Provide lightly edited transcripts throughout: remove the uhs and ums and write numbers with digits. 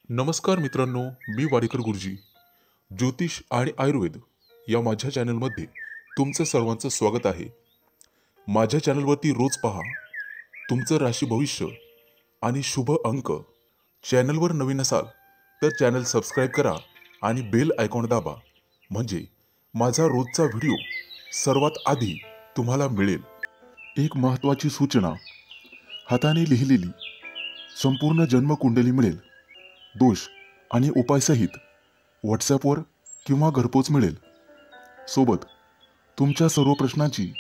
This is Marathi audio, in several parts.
नमस्कार मित्रांनो, मी वाडेकर गुरुजी. ज्योतिष आणि आयुर्वेद या माझ्या चॅनलमध्ये तुमचं सर्वांचं स्वागत आहे. माझ्या चॅनलवरती रोज पहा तुमचं राशी भविष्य आणि शुभ अंक. चॅनलवर नवीन असाल तर चॅनल सबस्क्राईब करा आणि बेल आयकॉन दाबा, म्हणजे माझा रोजचा व्हिडिओ सर्वात आधी तुम्हाला मिळेल. एक महत्त्वाची सूचना: हाताने लिहिलेली संपूर्ण जन्मकुंडली मिळेल. दोष आणि उपायसहित व्हॉट्सॲपवर किंवा घरपोच मिळेल. सोबत तुमच्या सर्व प्रश्नांची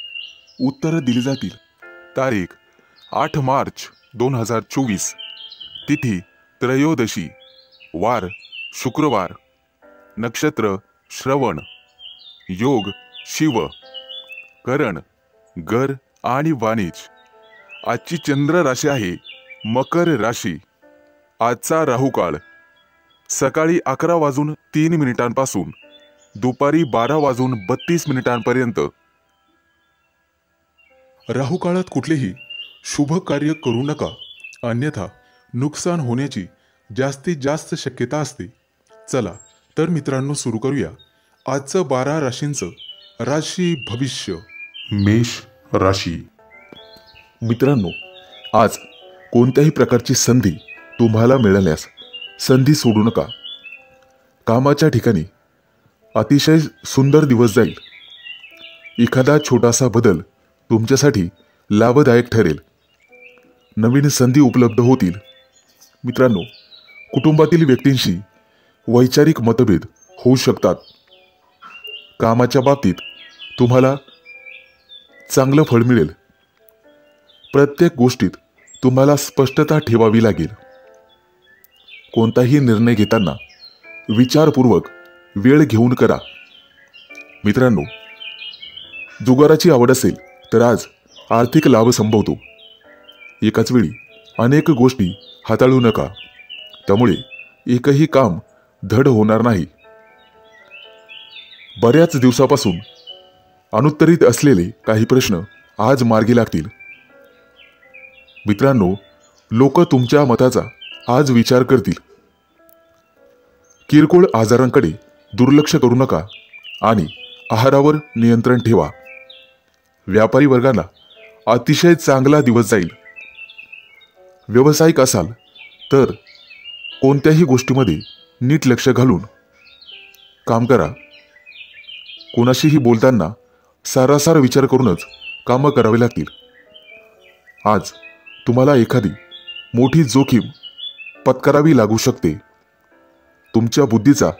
उत्तरं दिली जातील. तारीख 8 मार्च 2024. तिथी त्रयोदशी. वार शुक्रवार. नक्षत्र श्रवण. योग शिव. करण गर आणि वाणिज. आजची चंद्र राशी आहे मकर राशी. आजचा राहुकाळ सकाळी 11:03 पासून दुपारी 12:32 राहुकाळात कुठलेही शुभ कार्य करू नका, अन्यथा नुकसान होण्याची जास्तीत जास्त शक्यता असते. चला तर मित्रांनो, सुरू करूया आजचं 12 राशींचं राशी भविष्य. मेष राशी. मित्रांनो, आज कोणत्याही प्रकारची संधी तुम्हाला मिळाल्यास संधी सोडू नका. कामाच्या ठिकाणी अतिशय सुंदर दिवस जाईल. एखादा छोटासा बदल तुमच्यासाठी लाभदायक ठरेल. नवीन संधी उपलब्ध होतील. मित्रांनो, कुटुंबातील व्यक्तींशी वैचारिक मतभेद होऊ शकतात. कामाच्या बाबतीत तुम्हाला चांगलं फळ मिळेल. प्रत्येक गोष्टीत तुम्हाला स्पष्टता ठेवावी लागेल. कोणताही निर्णय घेताना विचारपूर्वक वेळ घेऊन करा. मित्रांनो, जुगाराची आवड असेल तर आज आर्थिक लाभ संभवतो. एकाच वेळी अनेक गोष्टी हाताळू नका, त्यामुळे एकही काम धड होणार नाही. बऱ्याच दिवसापासून अनुत्तरित असलेले काही प्रश्न आज मार्गी लागतील. मित्रांनो, लोक तुमच्या मताचा आज विचार करतील. किरकोळ आजारांकडे दुर्लक्ष करू नका आणि आहारावर नियंत्रण ठेवा. व्यापारी वर्गाला अतिशय चांगला दिवस जाईल. व्यावसायिक असाल तर कोणत्याही गोष्टीमध्ये नीट लक्ष घालून काम करा. कोणाशीही बोलताना सारासार विचार करूनच कामं करावी लागतील. आज तुम्हाला एखादी मोठी जोखीम पत्करावी लागू शकते. तुमच्या बुद्धीचा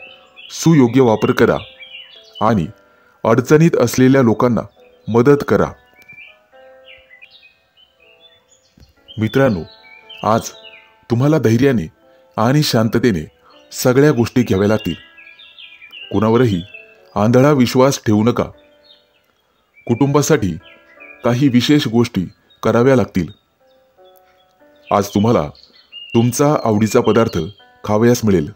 सुयोग्य वापर करा आणि अडचणीत असलेल्या लोकांना मदत करा. मित्रांनो, आज तुम्हाला धैर्याने आणि शांततेने सगळ्या गोष्टी घ्याव्या लागतील. कुणावरही आंधळा विश्वास ठेवू नका. कुटुंबासाठी काही विशेष गोष्टी कराव्या लागतील. आज तुम्हाला तुमचा आवडीचा पदार्थ खावयास मिळेल.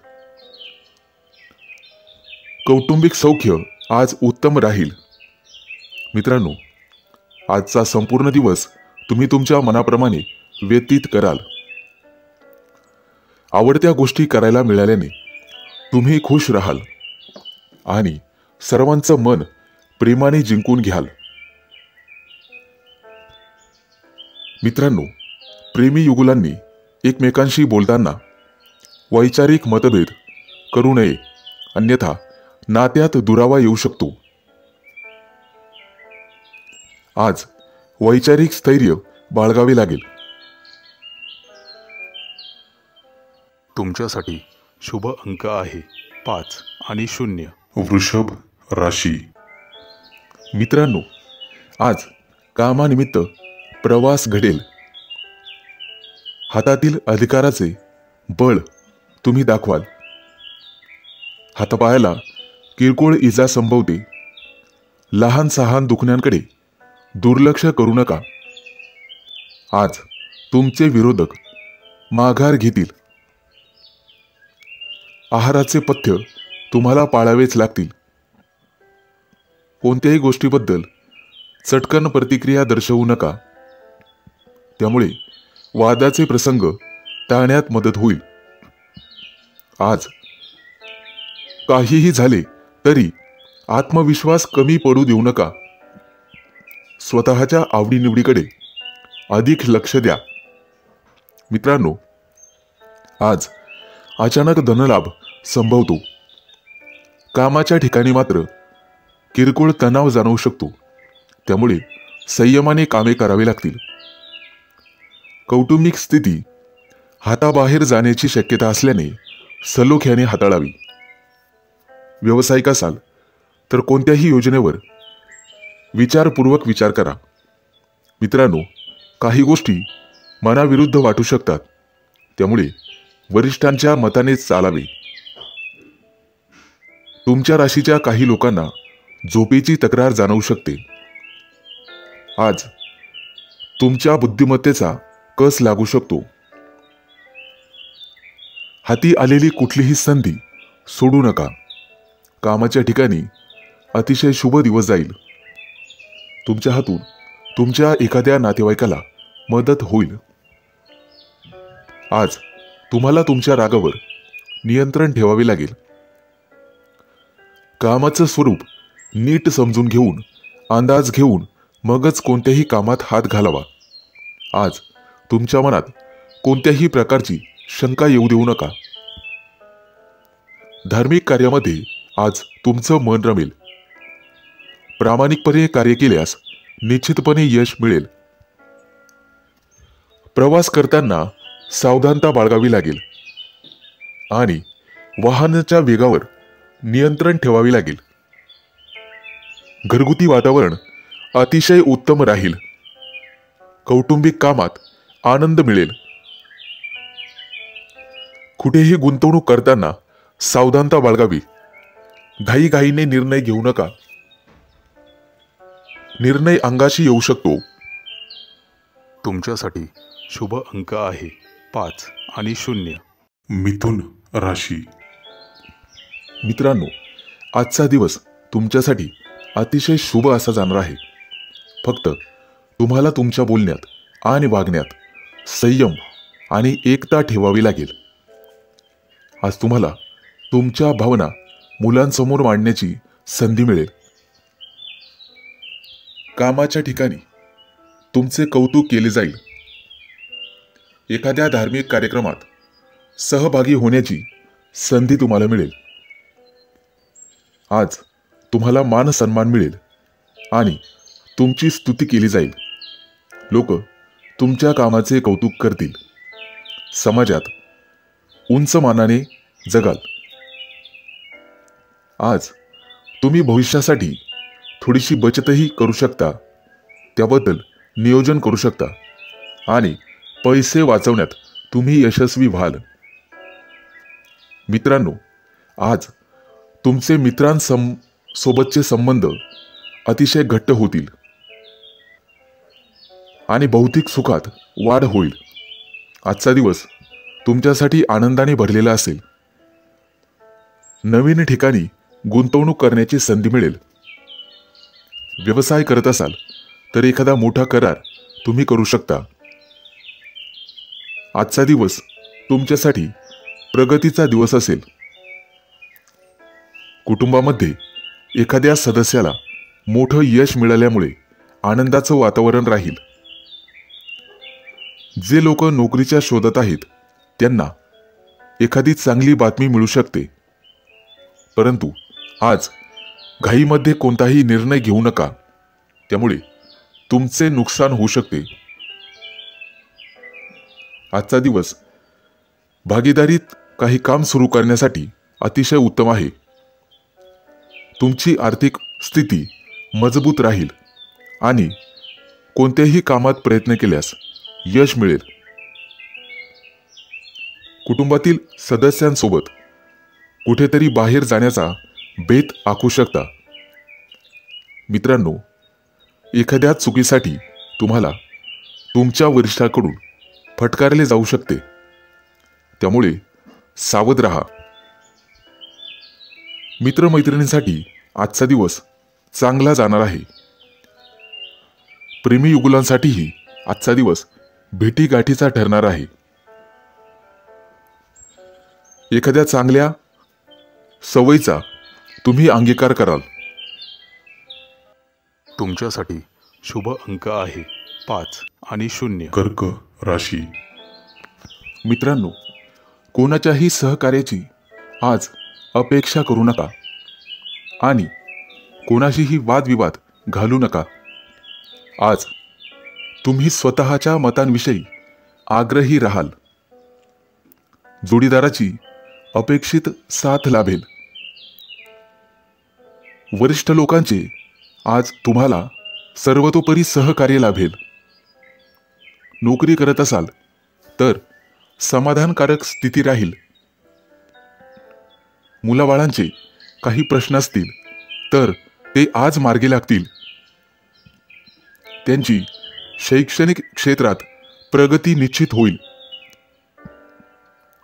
कौटुंबिक सौख्य आज उत्तम राहील. मित्रांनो, आजचा संपूर्ण दिवस तुम्ही तुमच्या मनाप्रमाणे व्यतीत कराल. आवडत्या गोष्टी करायला मिळाल्याने तुम्ही खुश राहाल आणि सर्वांचं मन प्रेमाने जिंकून घ्याल. मित्रांनो, प्रेमी युगुलांनी एकमेकांशी बोलताना वैचारिक मतभेद करू नये, अन्यथा नात्यात दुरावा येऊ शकतो. आज वैचारिक स्थैर्य बाळगावे लागेल. तुमच्यासाठी शुभ अंक आहे 5 आणि 0. वृषभ राशी. मित्रांनो, आज कामानिमित्त प्रवास घडेल. हातातील अधिकाराचे बळ तुम्ही दाखवाल. हातापायाला किरकोळ इजा संभवते. लहान सहान दुखण्यांकडे दुर्लक्ष करू नका. आज तुमचे विरोधक माघार घेतील. आहाराचे पथ्य तुम्हाला पाळावेच लागतील. कोणत्याही गोष्टीबद्दल चटकन प्रतिक्रिया दर्शवू नका, त्यामुळे वादाचे प्रसंग टाळण्यात मदत होईल. आज काहीही झाले तरी आत्मविश्वास कमी पडू देऊ नका. स्वतःच्या आवडीनिवडीकडे अधिक लक्ष द्या. मित्रांनो, आज अचानक धनलाभ संभवतो. कामाच्या ठिकाणी मात्र किरकोळ तणाव जाणवू शकतो. त्यामुळे संयमाने कामे करावी लागतील. कौटुंबिक स्थिती हाताबाहेर जाण्याची शक्यता असल्याने सलोख्याने हाताळावी. व्यावसायिक असाल तर कोणत्याही योजनेवर विचारपूर्वक विचार करा. मित्रांनो, काही गोष्टी मनाविरुद्ध वाटू शकतात. त्यामुळे वरिष्ठांच्या मताने चालावे. तुमच्या राशीच्या काही लोकांना झोपेची तक्रार जाणवू शकते. आज तुमच्या बुद्धिमत्तेचा कस लागू शकतो. हाती आलेली कुठलीही संधी सोडू नका. कामाच्या ठिकाणी अतिशय शुभ दिवस जाईल. तुमच्या हातून तुमच्या एखाद्या नातेवाईकाला मदत होईल. आज तुम्हाला तुमच्या रागावर नियंत्रण ठेवावे लागेल. कामाचं स्वरूप नीट समजून घेऊन, अंदाज घेऊन मगच कोणत्याही कामात हात घालावा. आज तुमच्या मनात कोणत्याही प्रकारची शंका येऊ देऊ नका. धार्मिक कार्यामध्ये आज तुमचं मन रमेल. प्रामाणिकपणे कार्य केल्यास निश्चितपणे यश मिळेल. प्रवास करताना सावधानता बाळगावी लागेल आणि वाहनाच्या वेगावर नियंत्रण ठेवावे लागेल. घरगुती वातावरण अतिशय उत्तम राहील. कौटुंबिक कामात आनंद मिळेल. कुठेही गुंतवणूक करताना सावधानता बाळगावी. घाईघाईने निर्णय घेऊ नका. निर्णय अंगाशी येऊ शकतो. तुमच्यासाठी शुभ अंक आहे 5 आणि 0. मिथुन राशी. मित्रांनो, आजचा दिवस तुमच्यासाठी अतिशय शुभ असा जाणार आहे. फक्त तुम्हाला तुमच्या बोलण्यात आणि वागण्यात संयम आणि एकता ठेवावी लागेल. आज तुम्हाला तुमच्या भावना मुलांसमोर मांडण्याची संधी मिळेल. कामाच्या ठिकाणी तुमचे कौतुक केले जाईल. एखाद्या धार्मिक कार्यक्रमात सहभागी होण्याची संधी तुम्हाला मिळेल. आज तुम्हाला मान सन्मान मिळेल आणि तुमची स्तुती केली जाईल. लोक तुमच्या कामाचे कौतुक करतील. समाजात उंच मानाने जगाल. आज तुम्ही भविष्यासाठी थोडीशी बचतही करू शकता. त्याबद्दल नियोजन करू शकता आणि पैसे वाचवण्यात तुम्ही यशस्वी व्हाल. मित्रांनो, आज तुमचे मित्रांसोबतचे संबंध अतिशय घट्ट होतील आणि भौतिक सुखात वाढ होईल. आजचा दिवस तुमच्यासाठी आनंदाने भरलेला असेल. नवीन ठिकाणी गुंतवणूक करण्याची संधी मिळेल. व्यवसाय करत असाल तर एखादा मोठा करार तुम्ही करू शकता. आजचा दिवस तुमच्यासाठी प्रगतीचा दिवस असेल. कुटुंबामध्ये एखाद्या सदस्याला मोठं यश मिळाल्यामुळे आनंदाचं वातावरण राहील. जे लोक नोकरीच्या शोधात आहेत त्यांना एखादी चांगली बातमी मिळू शकते. परंतु आज घाईमध्ये कोणताही निर्णय घेऊ नका. त्यामुळे तुमचे नुकसान होऊ शकते. आजचा दिवस भागीदारीत काही काम सुरू करण्यासाठी अतिशय उत्तम आहे. तुमची आर्थिक स्थिती मजबूत राहील आणि कोणत्याही कामात प्रयत्न केल्यास यश मिळेल. कुटुंबातील सदस्यांसोबत कुठेतरी बाहेर जाण्याचा बेत आखू शकता. मित्रांनो, एखाद्या चुकीसाठी तुम्हाला तुमच्या वरिष्ठाकडून फटकारले जाऊ शकते. त्यामुळे सावध राहा. मित्रमैत्रिणींसाठी आजचा दिवस चांगला जाणार आहे. प्रेमी युगुलांसाठीही आजचा दिवस भेटीगाठीचा ठरणार आहे. एखाद्या चांगल्या सवयीचा तुम्ही अंगीकार कराल. तुमच्यासाठी शुभ अंक आहे 5 आणि 0. कर्क राशी. मित्रांनो, कोणाच्याही सहकार्याची आज अपेक्षा करू नका आणि कोणाशीही वादविवाद घालू नका. आज तुम्ही स्वतःच्या मतांविषयी आग्रही राहाल. जोडीदाराची अपेक्षित साथ लाभेल. वरिष्ठ लोकांचे आज तुम्हाला सर्वतोपरी सहकार्य लाभेल. नोकरी करत असाल तर समाधानकारक स्थिती राहील. मुलाबाळांचे काही प्रश्न असतील तर ते आज मार्गी लागतील. त्यांची शैक्षणिक क्षेत्रात प्रगती निश्चित होईल.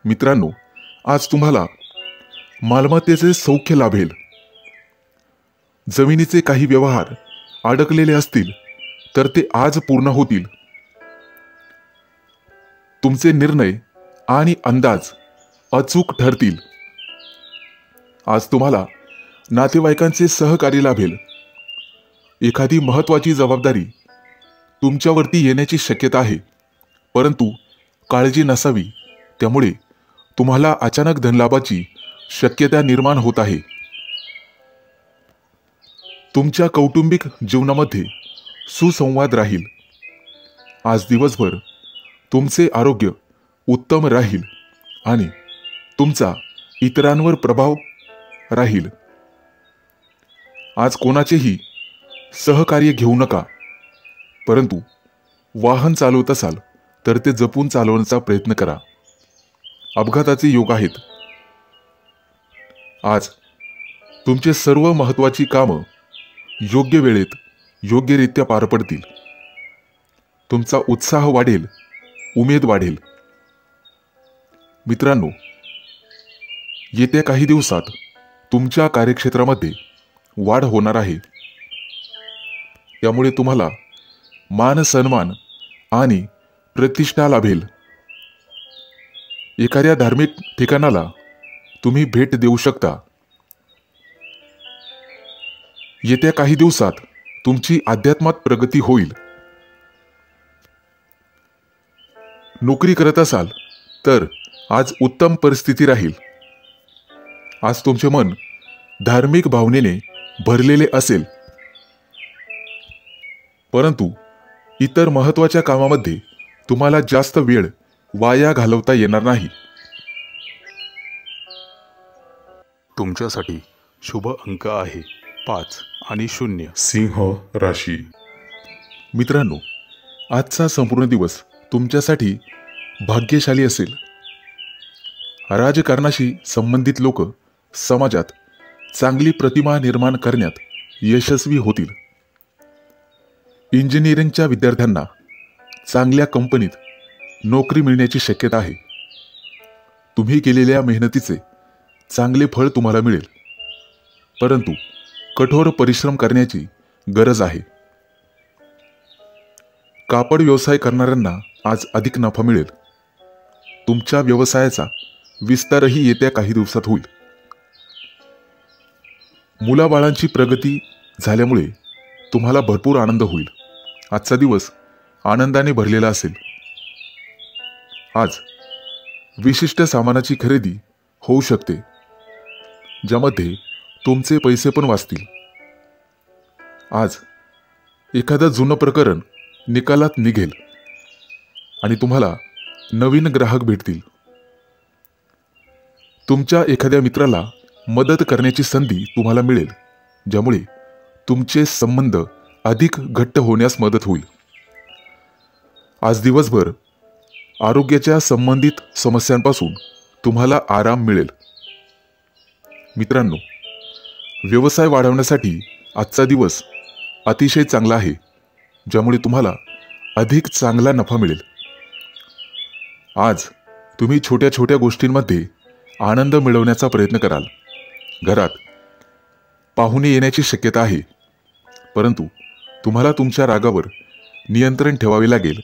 मित्रांनो, आज तुम्हाला मालमत्तेचे सौख्य लाभेल. जमिनीचे काही व्यवहार अडकलेले असतील तर ते आज पूर्ण होतील. तुमचे निर्णय आणि अंदाज अचूक ठरतील. आज तुम्हाला नातेवाईकांचे सहकार्य लाभेल. एखादी महत्त्वाची जबाबदारी तुमच्यावरती येण्याची शक्यता आहे, परंतु काळजी नसावी. त्यामुळे तुम्हाला अचानक धनलाभाची शक्यता निर्माण होत आहे. तुमच्या कौटुंबिक जीवनामध्ये सुसंवाद राहील. आज दिवसभर तुमचे आरोग्य उत्तम राहील आणि तुमचा इतरांवर प्रभाव राहील. आज कोणाचेही सहकार्य घेऊ नका, परंतु वाहन चालवत असाल तर ते जपून चालवण्याचा प्रयत्न करा. अपघाताचे योग आहेत. आज तुमचे सर्व महत्त्वाची कामं योग्य वेळेत योग्यरित्या पार पडतील. तुमचा उत्साह वाढेल, उमेद वाढेल. मित्रांनो, येत्या काही दिवसात तुमच्या कार्यक्षेत्रामध्ये वाढ होणार आहे. यामुळे तुम्हाला मान सन्मान आणि प्रतिष्ठा लाभेल. एखाद्या धार्मिक ठिकाणाला तुम्ही भेट देऊ शकता. येत्या काही दिवसात तुमची अध्यात्मात प्रगती होईल. नोकरी करत असाल तर आज उत्तम परिस्थिती राहील. आज तुमचे मन धार्मिक भावनेने भरलेले असेल, परंतु इतर महत्त्वाच्या कामामध्ये तुम्हाला जास्त वेळ वाया घालवता येणार नाही. तुमच्यासाठी शुभ अंक आहे 5 आणि 0. सिंह राशी. मित्रांनो, आजचा संपूर्ण दिवस तुमच्यासाठी भाग्यशाली असेल. राजकारणाशी संबंधित लोक समाजात चांगली प्रतिमा निर्माण करण्यात यशस्वी होतील. इंजिनिअरिंगच्या विद्यार्थ्यांना चांगल्या कंपनीत नोकरी मिळण्याची शक्यता आहे. तुम्ही केलेल्या मेहनतीचे चांगले फळ तुम्हाला मिळेल, परंतु कठोर परिश्रम करण्याची गरज आहे. कापड व्यवसाय करणाऱ्यांना आज अधिक नफा मिळेल. तुमच्या व्यवसायाचा विस्तारही येत्या काही दिवसात होईल. मुलाबाळांची प्रगती झाल्यामुळे तुम्हाला भरपूर आनंद होईल. आजचा दिवस आनंदाने भरलेला असेल. आज विशिष्ट सामानाची खरेदी होऊ शकते, ज्यामध्ये तुमचे पैसे पण वाचतील. आज एखादं जुनं प्रकरण निकालात निघेल आणि तुम्हाला नवीन ग्राहक भेटतील. तुमच्या एखाद्या मित्राला मदत करण्याची संधी तुम्हाला मिळेल, ज्यामुळे तुमचे संबंध अधिक घट्ट होण्यास मदत होईल. आज दिवसभर आरोग्याच्या संबंधित समस्यांपासून तुम्हाला आराम मिळेल. मित्रांनो, व्यवसाय वाढवण्यासाठी आजचा दिवस अतिशय चांगला आहे, ज्यामुळे तुम्हाला अधिक चांगला नफा मिळेल. आज तुम्ही छोट्या छोट्या गोष्टींमध्ये आनंद मिळवण्याचा प्रयत्न कराल. घरात पाहुणे येण्याची शक्यता आहे, परंतु तुम्हाला तुमच्या रागावर नियंत्रण ठेवावे लागेल,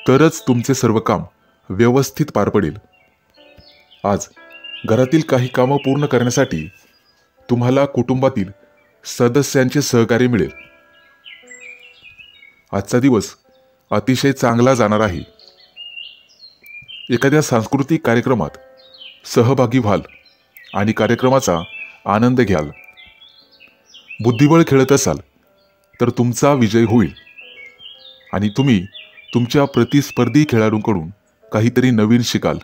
तरच तुमचे सर्व काम व्यवस्थित पार पडेल. आज घरातील काही कामं पूर्ण करण्यासाठी तुम्हाला कुटुंबातील सदस्यांचे सहकार्य मिळेल. आजचा दिवस अतिशय चांगला जाणार आहे. एखाद्या सांस्कृतिक कार्यक्रमात सहभागी व्हाल आणि कार्यक्रमाचा आनंद घ्याल. बुद्धिबळ खेळत असाल तर तुमचा विजय होईल आणि तुम्ही तुमच्या प्रतिस्पर्धी खेळाडूंकडून काहीतरी नवीन शिकाल.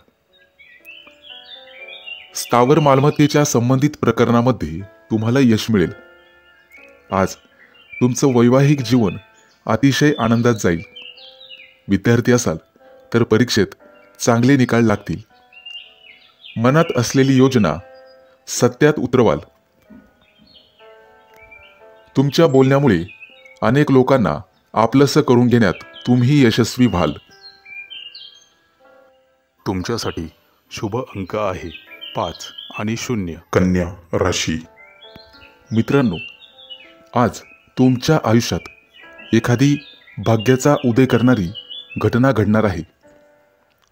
स्थावर मालमत्तेच्या संबंधित प्रकरणामध्ये तुम्हाला यश मिळेल. आज तुमचं वैवाहिक जीवन अतिशय आनंदात जाईल. विद्यार्थी असाल तर परीक्षेत चांगले निकाल लागतील. मनात असलेली योजना सत्यात उतरवाल. तुमच्या बोलण्यामुळे अनेक लोकांना आपलंसं करून घेण्यात तुम्ही यशस्वी व्हाल. तुमच्यासाठी शुभ अंक आहे 5 आणि 0. कन्या राशी. मित्रांनो, आज तुमच्या आयुष्यात एखादी भाग्याचा उदय करणारी घटना घडणार आहे.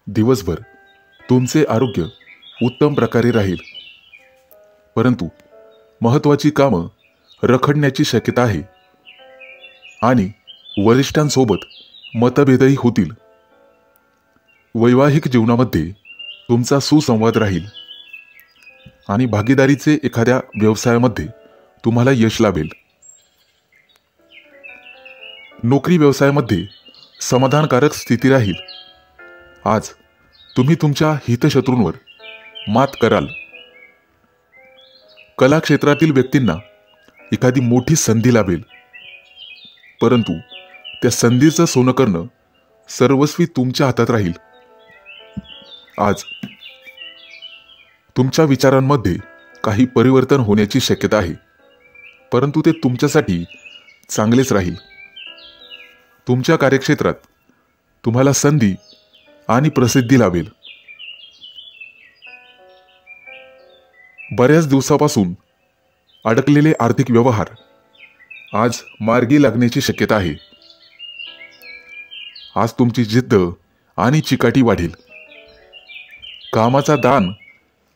दिवसभर तुमचे आरोग्य उत्तम प्रकारे राहील, परंतु महत्त्वाची कामं रखडण्याची शक्यता आहे आणि वरिष्ठांसोबत मतभेदही होतील. वैवाहिक जीवनामध्ये तुमचा सुसंवाद राहील आणि भागीदारीचे एखाद्या व्यवसायामध्ये तुम्हाला यश लाभेल. नोकरी व्यवसायामध्ये समाधानकारक स्थिती राहील. आज तुम्ही तुमच्या हितशत्रूंवर मात कराल. कला क्षेत्रातील व्यक्तींना एखादी मोठी संधी लाभेल, परंतु त्या संधीचं सोनं करणं सर्वस्वी तुमच्या हातात राहील. आज तुमच्या विचारांमध्ये काही परिवर्तन होण्याची शक्यता आहे, परंतु ते तुमच्यासाठी चांगलेच राहील. तुमच्या कार्यक्षेत्रात तुम्हाला संधी आणि प्रसिद्धी लाभेल. बऱ्याच दिवसापासून अडकलेले आर्थिक व्यवहार आज मार्गी लागण्याची शक्यता आहे. आज तुमची जिद्द आणि चिकाटी वाढेल. कामाचा ताण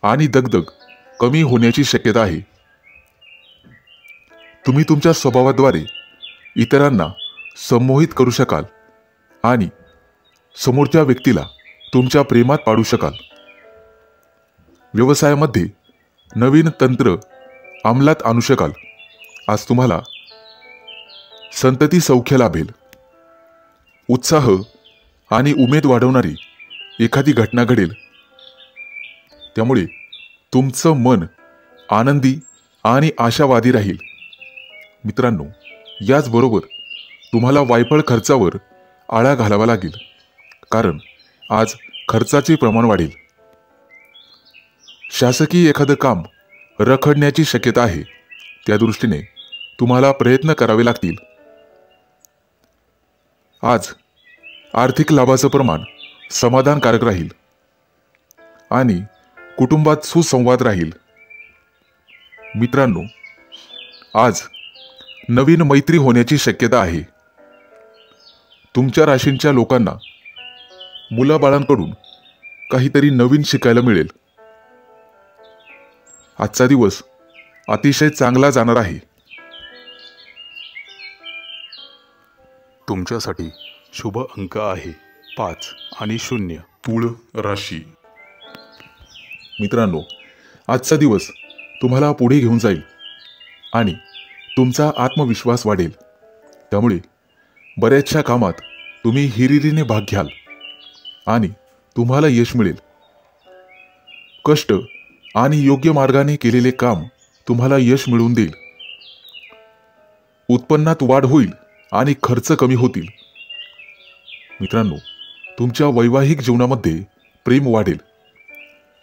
आणि दगदग कमी होण्याची शक्यता आहे. तुम्ही तुमच्या स्वभावाद्वारे इतरांना संमोहित करू शकाल आणि समोरच्या व्यक्तीला तुमच्या प्रेमात पाडू शकाल. व्यवसायामध्ये नवीन तंत्र अंमलात आणू शकाल. आज तुम्हाला संतती सौख्य लाभेल. उत्साह आणि उमेद वाढवणारी एखादी घटना घडेल, त्यामुळे तुमचं मन आनंदी आणि आशावादी राहील. मित्रांनो, याचबरोबर तुम्हाला वायफळ खर्चावर आळा घालावा लागेल, कारण आज खर्चाचे प्रमाण वाढेल. शासकीय एखादं काम रखडण्याची शक्यता आहे, त्या दृष्टीने तुम्हाला प्रयत्न करावे लागतील. आज आर्थिक लाभाचं प्रमाण समाधानकारक राहील आणि कुटुंबात सुसंवाद राहील. मित्रांनो, आज नवीन मैत्री होण्याची शक्यता आहे. तुमच्या राशींच्या लोकांना मुलाबाळांकडून काहीतरी नवीन शिकायला मिळेल. आजचा दिवस अतिशय चांगला जाणार आहे. तुमच्यासाठी शुभ अंक आहे 5 आणि 0. तुळ राशी. मित्रांनो, आजचा दिवस तुम्हाला पुढे घेऊन जाईल आणि तुमचा आत्मविश्वास वाढेल. त्यामुळे बऱ्याचशा कामात तुम्ही हिरिरीने भाग घ्याल आणि तुम्हाला यश मिळेल. कष्ट आणि योग्य मार्गाने केलेले काम तुम्हाला यश मिळवून देईल. उत्पन्नात वाढ होईल आणि खर्च कमी होतील. मित्रांनो, तुमच्या वैवाहिक जीवनामध्ये प्रेम वाढेल.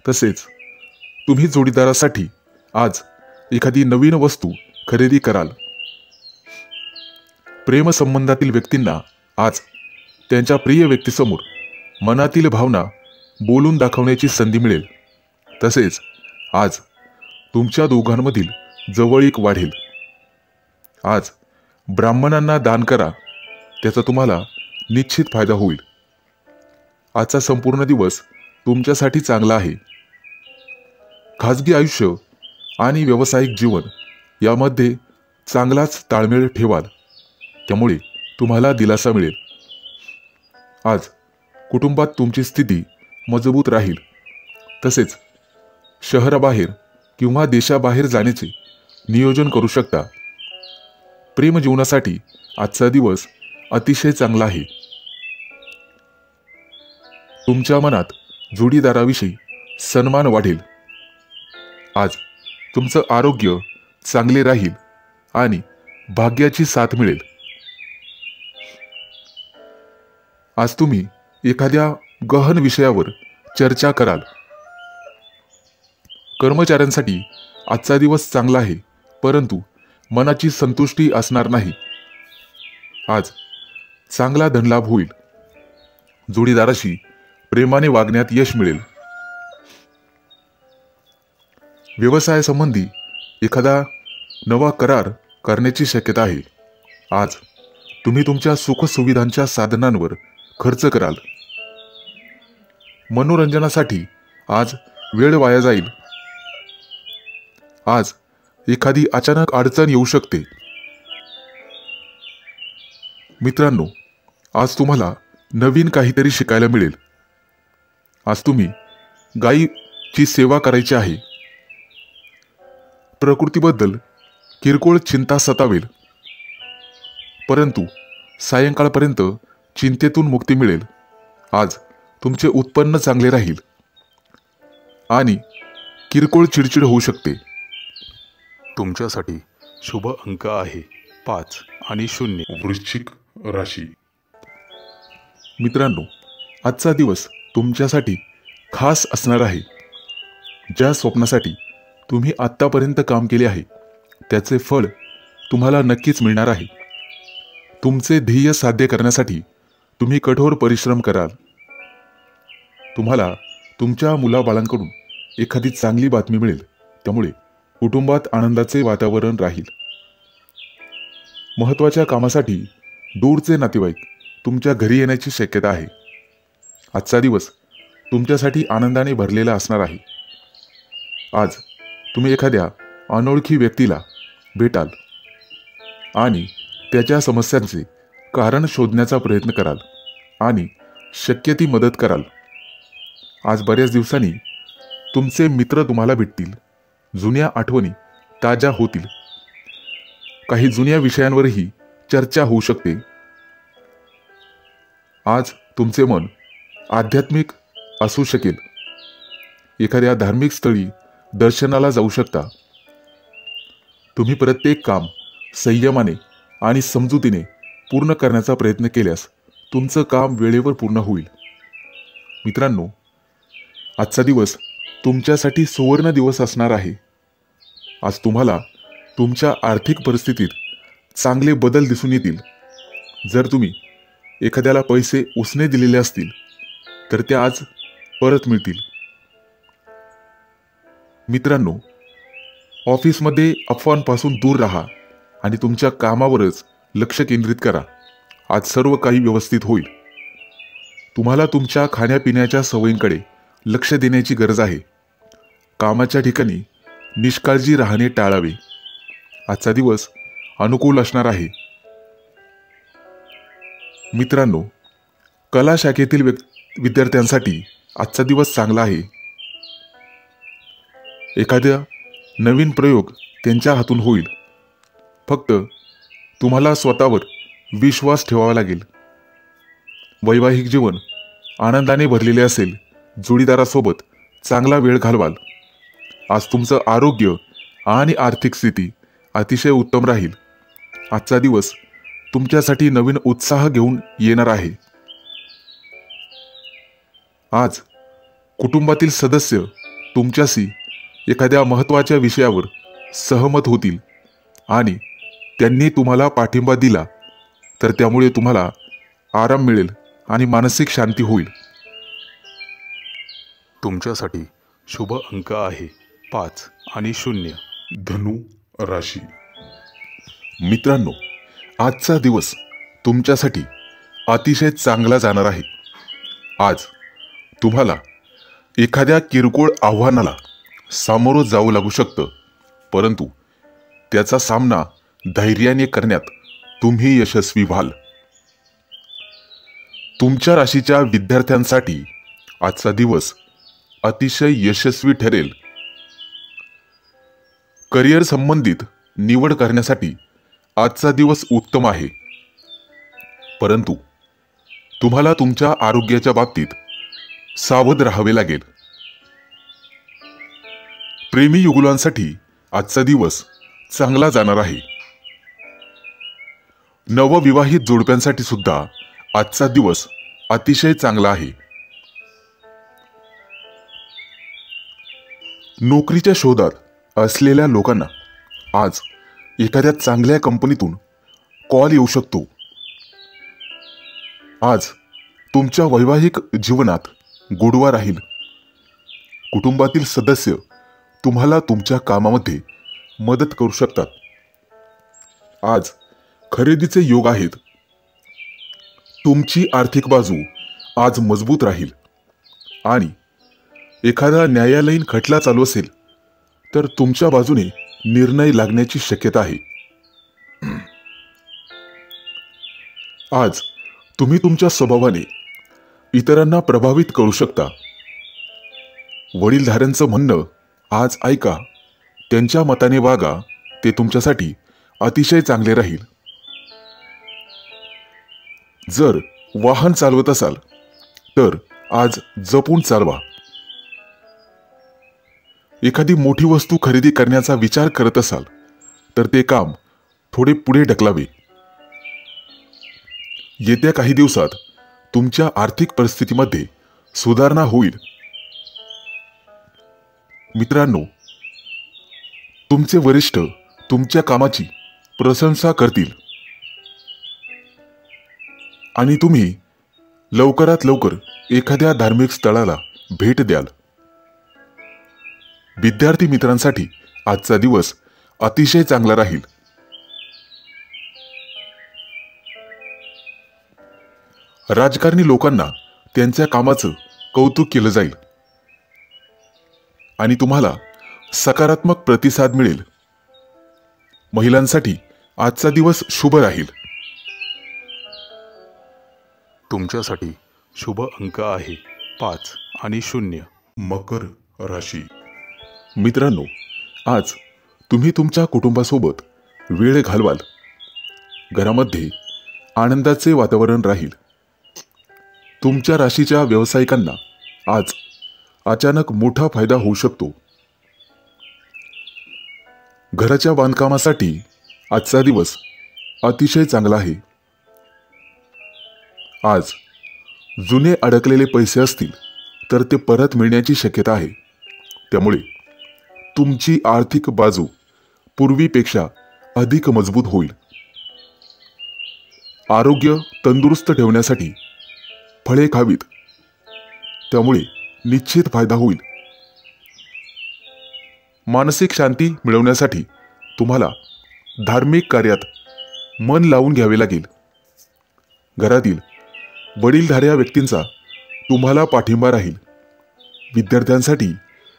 तसेच तुम्ही जोडीदारासाठी आज एखादी नवीन वस्तू खरेदी कराल. प्रेमसंबंधातील व्यक्तींना आज त्यांच्या प्रिय व्यक्तीसमोर मनातील भावना बोलून दाखवण्याची संधी मिळेल. तसेच आज तुमच्या दोघांमधील जवळीक वाढेल. आज ब्राह्मणांना दान करा, त्याचा तुम्हाला निश्चित फायदा होईल. आजचा संपूर्ण दिवस तुमच्यासाठी चांगला आहे. खाजगी आयुष्य आणि व्यावसायिक जीवन यामध्ये चांगलाच ताळमेळ ठेवाल, त्यामुळे तुम्हाला दिलासा मिळेल. आज कुटुंबात तुमची स्थिती मजबूत राहील. तसेच शहराबाहेर किंवा देशाबाहेर जाण्याचे नियोजन करू शकता. प्रेम जीवनासाठी आजचा दिवस अतिशय चांगला आहे. तुमच्या मनात जोडीदाराविषयी सन्मान वाढेल. आज तुमचं आरोग्य चांगले राहील आणि भाग्याची साथ मिळेल. आज तुम्ही एखाद्या गहन विषयावर चर्चा कराल. कर्मचाऱ्यांसाठी आजचा दिवस चांगला आहे, परंतु मनाची संतुष्टी असणार नाही. आज चांगला धनलाभ होईल. जोडीदाराशी प्रेमाने वागण्यात यश मिळेल. व्यवसायासंबंधी एखादा नवा करार करण्याची शक्यता आहे. आज तुम्ही तुमच्या सुखसुविधांच्या साधनांवर खर्च कराल. मनोरंजनासाठी आज वेळ वाया जाईल. आज एखादी अचानक अडचण येऊ शकते. मित्रांनो, आज तुम्हाला नवीन काहीतरी शिकायला मिळेल. आज तुम्ही गायीची सेवा करायची आहे. प्रकृतीबद्दल किरकोळ चिंता सतावेल, परंतु सायंकाळपर्यंत चिंतेतून मुक्ती मिळेल. आज तुमचे उत्पन्न चांगले राहील आणि किरकोळ चिडचिड होऊ शकते. तुमच्यासाठी शुभ अंक आहे 5 आणि 0. वृश्चिक राशी. मित्रांनो, आजचा दिवस तुमच्यासाठी खास असणार आहे. ज्या स्वप्नासाठी तुम्ही आत्तापर्यंत काम केले आहे त्याचे फळ तुम्हाला नक्कीच मिळणार आहे. तुमचे ध्येय साध्य करण्यासाठी तुम्ही कठोर परिश्रम कराल. तुम्हाला तुमच्या मुलाबाळांकडून एखादी चांगली बातमी मिळेल, त्यामुळे कुटुंबात आनंदाचे वातावरण राहील. महत्त्वाच्या कामासाठी दूरचे नातेवाईक तुमच्या घरी येण्याची शक्यता आहे. आजचा दिवस तुमच्यासाठी आनंदाने भरलेला असणार आहे. आज तुम्ही एखाद्या अनोळखी व्यक्तीला भेटाल आणि त्याच्या समस्यांचे कारण शोधण्याचा प्रयत्न कराल आणि शक्य ती मदत कराल. आज बऱ्याच दिवसांनी तुमचे मित्र तुम्हाला भेटतील. जुन्या आठवणी ताज्या होतील. काही जुन्या विषयांवरही चर्चा होऊ शकते. आज तुमचे मन आध्यात्मिक असू शकेल. एखाद्या धार्मिक स्थळी दर्शनाला जाऊ शकता. तुम्ही प्रत्येक काम संयमाने आणि समजुतीने पूर्ण करण्याचा प्रयत्न केल्यास तुमचं काम वेळेवर पूर्ण होईल. मित्रांनो, आजचा दिवस तुमच्यासाठी सुवर्ण दिवस असणार आहे. आज तुम्हाला तुमच्या आर्थिक परिस्थितीत चांगले बदल दिसून येतील. जर तुम्ही एखाद्याला पैसे उसने दिलेले असतील तर ते आज परत मिळतील. मित्रांनो, ऑफिसमध्ये अफवांपासून दूर राहा आणि तुमच्या कामावरच लक्ष केंद्रित करा. आज सर्व काही व्यवस्थित होईल. तुम्हाला तुमच्या खाण्यापिण्याच्या सवयींकडे लक्ष देण्याची गरज आहे. कामाच्या ठिकाणी निष्काळजी राहणे टाळावे. आजचा दिवस अनुकूल असणार आहे. मित्रांनो, कला शाखेतील विद्यार्थ्यांसाठी आजचा दिवस चांगला आहे. एखादा नवीन प्रयोग त्यांच्या हातून होईल. फक्त तुम्हाला स्वतःवर विश्वास ठेवावा लागेल. वैवाहिक जीवन आनंदाने भरलेले असेल. जोडीदारासोबत चांगला वेळ घालवाल. आज तुमचं आरोग्य आणि आर्थिक स्थिती अतिशय उत्तम राहील. आजचा दिवस तुमच्यासाठी नवीन उत्साह घेऊन येणार आहे. आज कुटुंबातील सदस्य तुमच्याशी एखाद्या महत्त्वाच्या विषयावर सहमत होतील आणि त्यांनी तुम्हाला पाठिंबा दिला तर त्यामुळे तुम्हाला आराम मिळेल आणि मानसिक शांती होईल. तुमच्यासाठी शुभ अंक आहे 5 आणि 0. धनु राशी. मित्रांनो, आजचा दिवस तुमच्यासाठी अतिशय चांगला जाणार आहे. आज तुम्हाला एखाद्या किरकोळ आव्हानाला सामोरं जावं लागू शकतं, परंतु त्याचा सामना धैर्याने करण्यात तुम्ही यशस्वी व्हाल. तुमच्या राशीच्या विद्यार्थ्यांसाठी आजचा दिवस अतिशय यशस्वी ठरेल. करिअर संबंधित निवड करण्यासाठी आजचा दिवस उत्तम आहे, परंतु तुम्हाला तुमच्या आरोग्याच्या बाबतीत सावध राहावे लागेल. प्रेमी युगुलांसाठी आजचा दिवस चांगला जाणार आहे. नवविवाहित जोडप्यांसाठी सुद्धा आजचा दिवस अतिशय चांगला आहे. नोकरीच्या शोधात असलेल्या लोकांना आज एखाद्या चांगल्या कंपनीतून कॉल येऊ शकतो. आज तुमच्या वैवाहिक जीवनात गोडवा राहील. कुटुंबातील सदस्य तुम्हाला तुमच्या कामामध्ये मदत करू शकतात. आज खरेदीचे योग आहेत. तुमची आर्थिक बाजू आज मजबूत राहील आणि एखादा न्यायालयीन खटला चालू असेल तर तुमच्या बाजूने निर्णय लागण्याची शक्यता आहे. आज तुम्ही तुमच्या स्वभावाने इतरांना प्रभावित करू शकता. वडीलधाऱ्यांचं म्हणणं आज ऐका, त्यांच्या मताने वागा, ते तुमच्यासाठी अतिशय चांगले राहील. जर वाहन चालवत असाल तर आज जपून चालवा. एखादी मोठी वस्तू खरेदी करण्याचा विचार करत असाल तर ते काम थोडे पुढे ढकलावे. येत्या काही दिवसात तुमच्या आर्थिक परिस्थितीमध्ये सुधारणा होईल. मित्रांनो, तुमचे वरिष्ठ तुमच्या कामाची प्रशंसा करतील आणि तुम्ही लवकरात लवकर एखाद्या धार्मिक स्थळाला भेट द्याल. विद्यार्थी मित्रांसाठी आजचा दिवस अतिशय चांगला राहील. राजकारणी लोकांना त्यांच्या कामाचं कौतुक केलं जाईल आणि तुम्हाला सकारात्मक प्रतिसाद मिळेल. महिलांसाठी आजचा दिवस शुभ राहील. तुमच्यासाठी शुभ अंक आहे 5 आणि 0. मकर राशी. मित्रांनो, आज तुम्ही तुमच्या कुटुंबासोबत वेळ घालवाल. घरामध्ये आनंदाचे वातावरण राहील. तुमच्या राशीच्या व्यावसायिकांना आज अचानक मोठा फायदा होऊ शकतो. घराच्या बांधकामासाठी आजचा दिवस अतिशय चांगला आहे. आज जुने अडकलेले पैसे असतील तर ते परत मिळण्याची शक्यता आहे. त्यामुळे तुमची आर्थिक बाजू पूर्वीपेक्षा अधिक मजबूत होईल. आरोग्य तंदुरुस्त ठेवण्यासाठी फळे खावीत, त्यामुळे निश्चित फायदा होईल. मानसिक शांती मिळवण्यासाठी तुम्हाला धार्मिक कार्यात मन लावून घ्यावे लागेल. घरातील वडीलधाऱ्या व्यक्तींचा तुम्हाला पाठिंबा राहील. विद्यार्थ्यांसाठी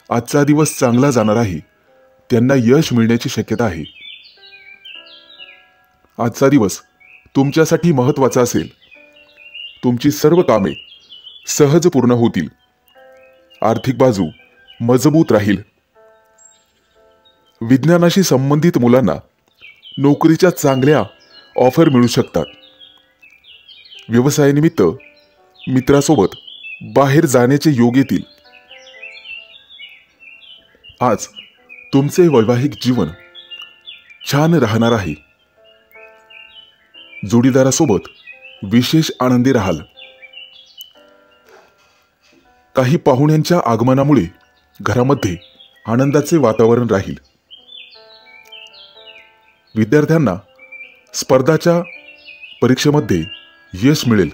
आजचा दिवस चांगला जाणार आहे. त्यांना यश मिळण्याची शक्यता आहे. आजचा दिवस तुमच्यासाठी महत्त्वाचा असेल. तुमची सर्व कामे सहज पूर्ण होतील. आर्थिक बाजू मजबूत राहील. विज्ञानाशी संबंधित मुलांना नोकरीच्या चांगल्या ऑफर मिळू शकतात. व्यवसायानिमित्त मित्रासोबत बाहेर जाण्याचे योग येतील. आज तुमचे वैवाहिक जीवन छान राहणार आहे. जोडीदारासोबत विशेष आनंदी राहाल. काही पाहुण्यांच्या आगमनामुळे घरामध्ये आनंदाचे वातावरण राहील. विद्यार्थ्यांना स्पर्धाच्या परीक्षेमध्ये यश मिळेल.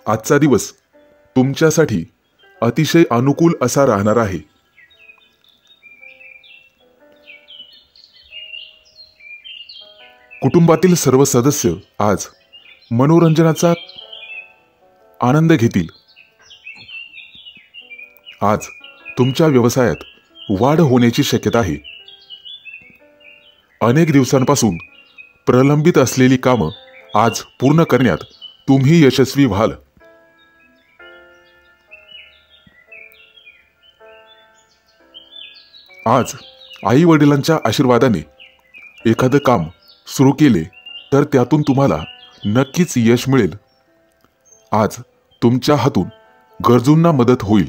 आजचा दिवस तुमच्यासाठी अतिशय अनुकूल असा राहणार आहे. कुटुंबातील सर्व सदस्य आज मनोरंजनाचा आनंद घेतील. आज तुमच्या व्यवसायात वाढ होण्याची शक्यता आहे. अनेक दिवसांपासून प्रलंबित असलेली कामं आज पूर्ण करण्यात तुम्ही यशस्वी व्हाल. आज आई वडिलांच्या आशीर्वादाने एखादं काम सुरू केले तर त्यातून तुम्हाला नक्कीच यश मिळेल. आज तुमच्या हातून गरजूंना मदत होईल.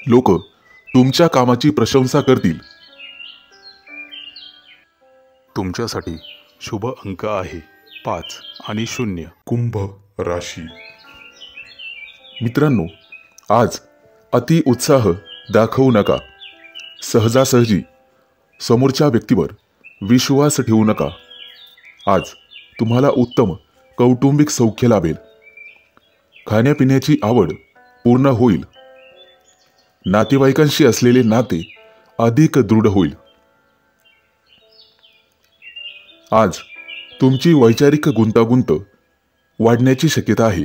लोक तुमच्या कामाची प्रशंसा करतील. तुमच्यासाठी शुभ अंक आहे 5 आणि 0. कुंभ राशी. मित्रांनो, आज अति उत्साह दाखवू नका. सहजासहजी समोरच्या व्यक्तीवर विश्वास ठेवू नका. आज तुम्हाला उत्तम कौटुंबिक सौख्य लाभेल. खाण्यापिण्याची आवड पूर्ण होईल. नातेवाईकांशी असलेले नाते अधिक दृढ होईल. आज तुमची वैचारिक गुंतागुंत वाढण्याची शक्यता आहे.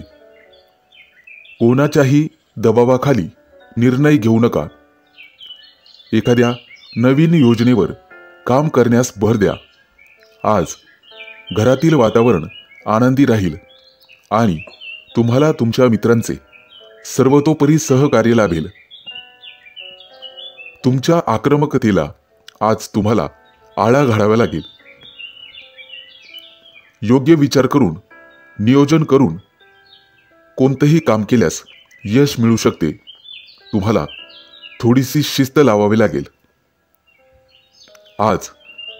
कोणाच्याही दबावाखाली निर्णय घेऊ नका. एखाद्या नवीन योजनेवर काम करण्यास भर द्या. आज घरातील वातावरण आनंदी राहील आणि तुम्हाला तुमच्या मित्रांचे सर्वतोपरी सहकार्य लाभेल. तुमच्या आक्रमकतेला आज तुम्हाला आळा घालावा लागेल. योग्य विचार करून, नियोजन करून कोणतेही काम केल्यास यश मिळू शकते. तुम्हाला थोडीशी शिस्त लावावी लागेल. आज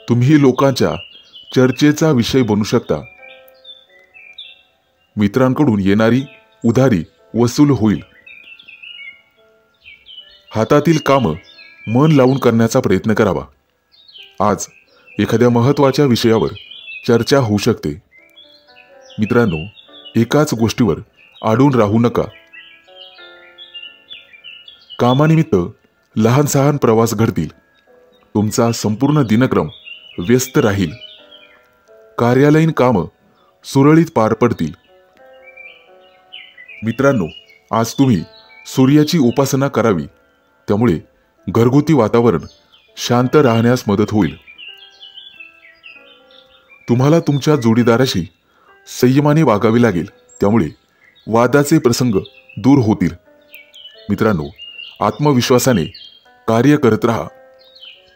तुम्ही लोकांच्या चर्चेचा विषय बनू शकता. मित्रांकडून येणारी उधारी वसूल होईल. हातातील कामं मन लावून करण्याचा प्रयत्न करावा. आज एखाद्या महत्त्वाच्या विषयावर चर्चा होऊ शकते. मित्रांनो, एकाच गोष्टीवर अडून राहू नका. कामानिमित्त लहान सहान प्रवास घडतील. तुमचा संपूर्ण दिनक्रम व्यस्त राहील. कार्यालयीन कामं सुरळीत पार पडतील. मित्रांनो, आज तुम्ही सूर्याची उपासना करावी. त्यामुळे घरगुती वातावरण शांत राहण्यास मदत होईल. तुम्हाला तुमच्या जोडीदाराशी संयमाने वागावे लागेल. त्यामुळे वादाचे प्रसंग दूर होतील. मित्रांनो, आत्मविश्वासाने कार्य करत राहा.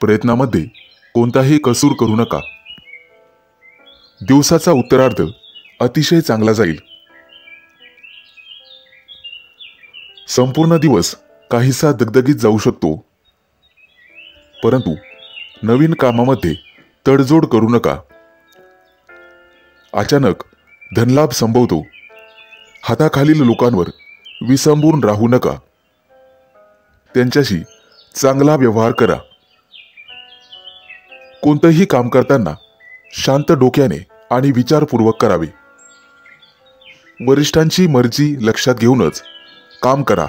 प्रयत्नामध्ये कोणताही कसूर करू नका. दिवसाचा उत्तरार्ध अतिशय चांगला जाईल. संपूर्ण दिवस काहीसा दगदगीत जाऊ शकतो. परंतु नवीन कामामध्ये तडजोड करू नका. अचानक धनलाभ संभवतो. हाताखालील लोकांवर विसंबून राहू नका. त्यांच्याशी चांगला व्यवहार करा. कोणतेही काम करताना शांत डोक्याने आणि विचारपूर्वक करावे. वरिष्ठांची मर्जी लक्षात घेऊनच काम करा.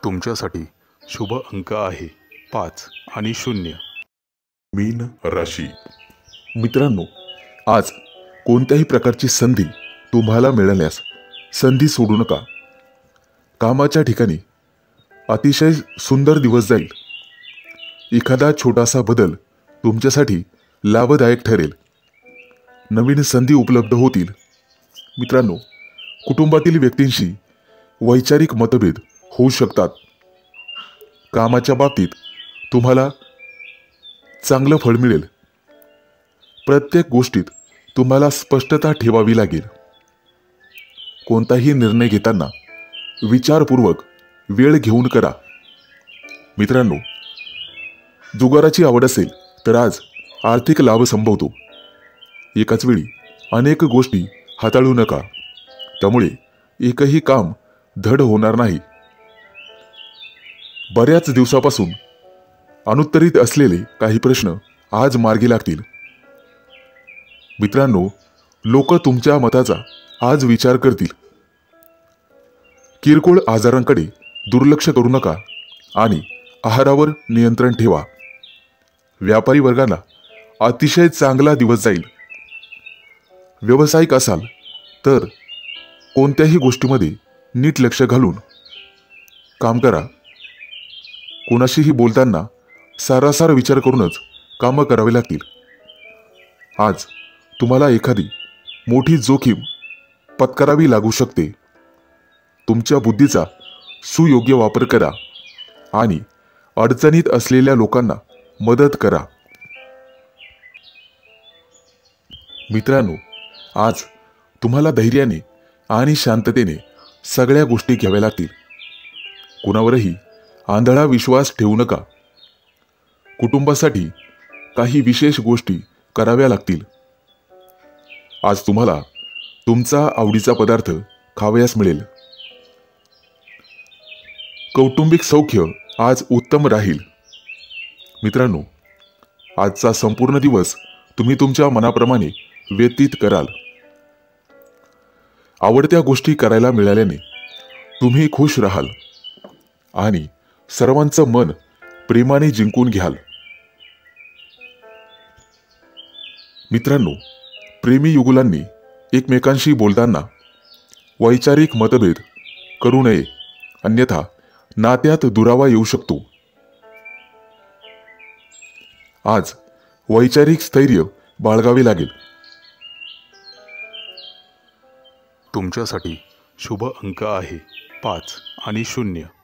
तुमच्यासाठी शुभ अंक आहे 5 आणि 0. मीन राशी. मित्रांनो, आज कोणत्याही प्रकारची संधी तुम्हाला मिळाल्यास संधी सोडू नका. कामाच्या ठिकाणी अतिशय सुंदर दिवस जाईल. एखादा छोटासा बदल तुमच्यासाठी लाभदायक ठरेल. नवीन संधी उपलब्ध होतील. मित्रांनो, कुटुंबातील व्यक्तींशी वैचारिक मतभेद होऊ शकतात. कामाच्या बाबतीत तुम्हाला चांगलं फळ मिळेल. प्रत्येक गोष्टीत तुम्हाला स्पष्टता ठेवावी लागेल. कोणताही निर्णय घेताना विचारपूर्वक वेळ घेऊन करा. मित्रांनो, जुगाराची आवड असेल तर आज आर्थिक लाभ संभवतो. एकाच वेळी अनेक गोष्टी हाताळू नका. त्यामुळे एकही काम धड होणार नाही. बऱ्याच दिवसापासून अनुत्तरित असलेले काही प्रश्न आज मार्गी लागतील. मित्रांनो, लोक तुमच्या मताचा आज विचार करतील. किरकोळ आजारांकडे दुर्लक्ष करू नका आणि आहारावर नियंत्रण ठेवा. व्यापारी वर्गाला अतिशय चांगला दिवस जाईल. व्यावसायिक असाल तर कोणत्याही गोष्टीमध्ये नीट लक्ष घालून काम करा. कोणाशीही बोलताना सारासार विचार करूनच कामं करावी लागतील. आज तुम्हाला एखादी मोठी जोखीम पत्करावी लागू शकते. तुमच्या बुद्धीचा सुयोग्य वापर करा आणि अडचणीत असलेल्या लोकांना मदत करा. मित्रांनो, आज तुम्हाला धैर्याने आणि शांततेने सगळ्या गोष्टी घ्याव्या लागतील. कुणावरही आंधळा विश्वास ठेवू नका. कुटुंबासाठी काही विशेष गोष्टी कराव्या लागतील. आज तुम्हाला तुमचा आवडीचा पदार्थ खावयास मिळेल. कौटुंबिक सौख्य आज उत्तम राहील. मित्रांनो, आजचा संपूर्ण दिवस तुम्ही तुमच्या मनाप्रमाणे व्यतीत कराल. आवडत्या गोष्टी करायला मिळाल्याने तुम्ही खुश राहाल आणि सर्वांचं मन प्रेमाने जिंकून घ्याल. मित्रांनो, प्रेमी युगुलांनी एकमेकांशी बोलताना वैचारिक मतभेद करू नये, अन्यथा नात्यात दुरावा येऊ शकतो. आज वैचारिक स्थैर्य बाळगावे लागेल. तुमच्यासाठी शुभ अंक आहे 5 आणि 0.